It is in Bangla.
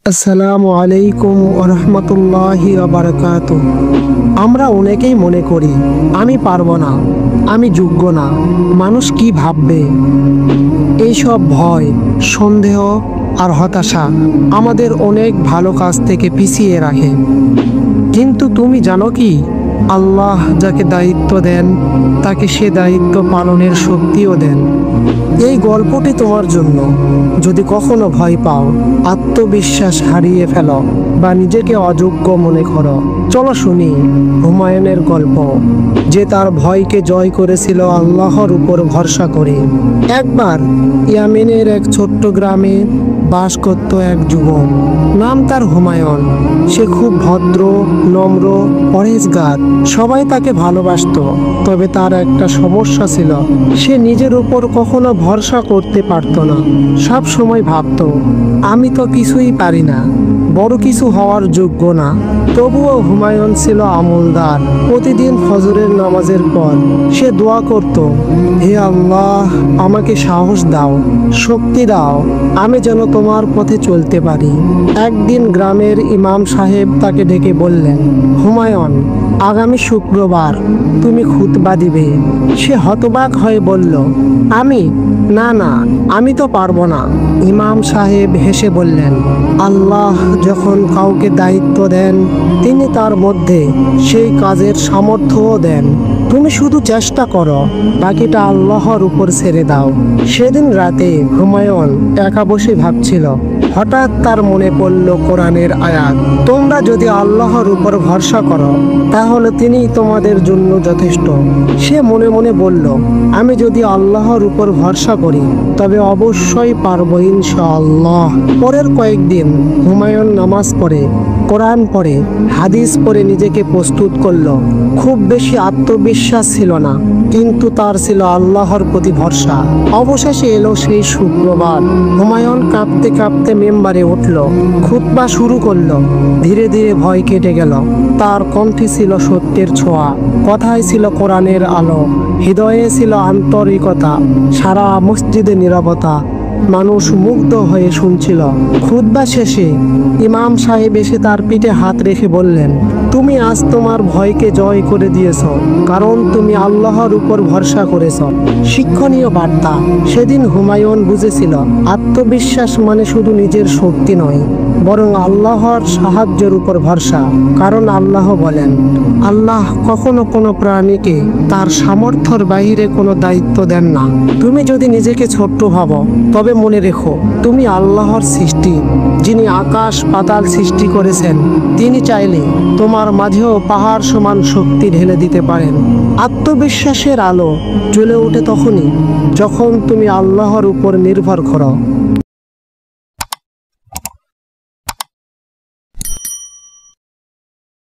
আসসালামু আলাইকুম ওয়া রাহমাতুল্লাহি ওয়া বারাকাতুহু। আমরা অনেকেই মনে করি আমি পারবো না, আমি যোগ্য না, মানুষ কি ভাববে। এইসব ভয়, সন্দেহ আর হতাশা আমাদের অনেক ভালো কাজ থেকে পিছিয়ে রাখে। কিন্তু তুমি জানো কি, আল্লাহ যাকে দায়িত্ব দেন তাকে সে দায়িত্ব পালনের শক্তিও দেন। এই গল্পটি তোমার জন্য। যদি কখনো ভয় পাও, আত্মবিশ্বাস হারিয়ে ফেলো বা নিজেকে অযোগ্য মনে করো, চলো শুনি হুমায়ুনের গল্প, যে তার ভয়কে জয় করেছিল আল্লাহর উপর ভরসা করে। একবার ইয়ামেনের এক ছোট্ট গ্রামে বাস করত এক যুবক, নাম তার হুমায়ুন। সে খুব ভদ্র, নম্র, পরহেজগার। সবাই তাকে ভালোবাসতো। তবে তার একটা সমস্যা ছিল, সে নিজের উপর কখনো ভরসা করতে পারত না। সব সময় ভাবতো, আমি তো কিছুই পারি না, বড় কিছু হওয়ার যোগ্য না। তবুও হুমায়ুন ছিল আমলদার। প্রতিদিন ফজরের নামাজের পর সে দোয়া করত, হে আল্লাহ, আমাকে সাহস দাও, শক্তি দাও, আমি যেন তোমার পথে চলতে পারি। একদিন গ্রামের ইমাম সাহেব তাকে ডেকে বললেন, হুমায়ুন, আগামী শুক্রবার তুমি খুতবা দিবে। সে হতবাক হয়ে বলল, না না, আমি তো পারবো না। ইমাম সাহেব হেসে বললেন, আল্লাহ যখন কাউকে দায়িত্ব দেন তিনি তার মধ্যে সেই কাজের সামর্থ্যও দেন। তুমি শুধু চেষ্টা করো, বাকিটা আল্লাহর উপর ছেড়ে দাও। সেদিন রাতে হুমায়ুন একা বসে ভাবছিল। হঠাৎ তার মনে পড়ল কোরআনের আয়াত, তোমরা যদি আল্লাহর উপর ভরসা করো তাহলে তিনিই তোমাদের জন্য যথেষ্ট। সে মনে মনে বলল, আমি যদি আল্লাহর উপর ভরসা করি তবে অবশ্যই পারবো ইনশাআল্লাহ। পরের কয়েকদিন হুমায়ুন নামাজ পড়ে, কোরআন পড়ে, হাদিস পড়ে নিজেকে প্রস্তুত করলো। খুব বেশি আত্মবিশ্বাস ছিল না, কিন্তু তার ছিল আল্লাহর প্রতি ভরসা। অবশেষে এলো সেই শুক্রবার। হুমায়ুন কাঁপতে কাঁপতে মেম্বারে উঠল, খুতবা শুরু করলো। ধীরে ধীরে ভয় কেটে গেল। তার কণ্ঠে ছিল সত্যের ছোঁয়া, কথায় ছিল কোরআনের আলো, হৃদয়ে ছিল আন্তরিকতা। সারা মসজিদে নীরবতা, মানুষ মুগ্ধ হয়ে শুনছিল। খুতবা শেষে ইমাম সাহেব এসে তার পিঠে হাত রেখে বললেন, তুমি আজ তোমার ভয়কে জয় করে দিয়েছ, কারণ তুমি আল্লাহর উপর ভরসা করেছ। শিক্ষণীয় বার্তা। সেদিন হুমায়ুন বুঝেছিল, আত্মবিশ্বাস মানে শুধু নিজের শক্তি নয়, বরং আল্লাহর সাহায্যের উপর ভরসা। কারণ আল্লাহ বলেন, আল্লাহ কখনো কোনো প্রাণীকে তার সামর্থ্যের বাইরে কোনো দায়িত্ব দেন না। তুমি যদি নিজেকে ছোট্ট ভাবো, তবে মনে রেখো তুমি আল্লাহর সৃষ্টি। যিনি আকাশ পাতাল সৃষ্টি করেছেন তিনি চাইলে তোমার মাঝেও পাহাড় সমান শক্তি ঢেলে দিতে পারেন। আত্মবিশ্বাসের আলো জ্বলে ওঠে তখনই যখন তুমি আল্লাহর উপর নির্ভর করো।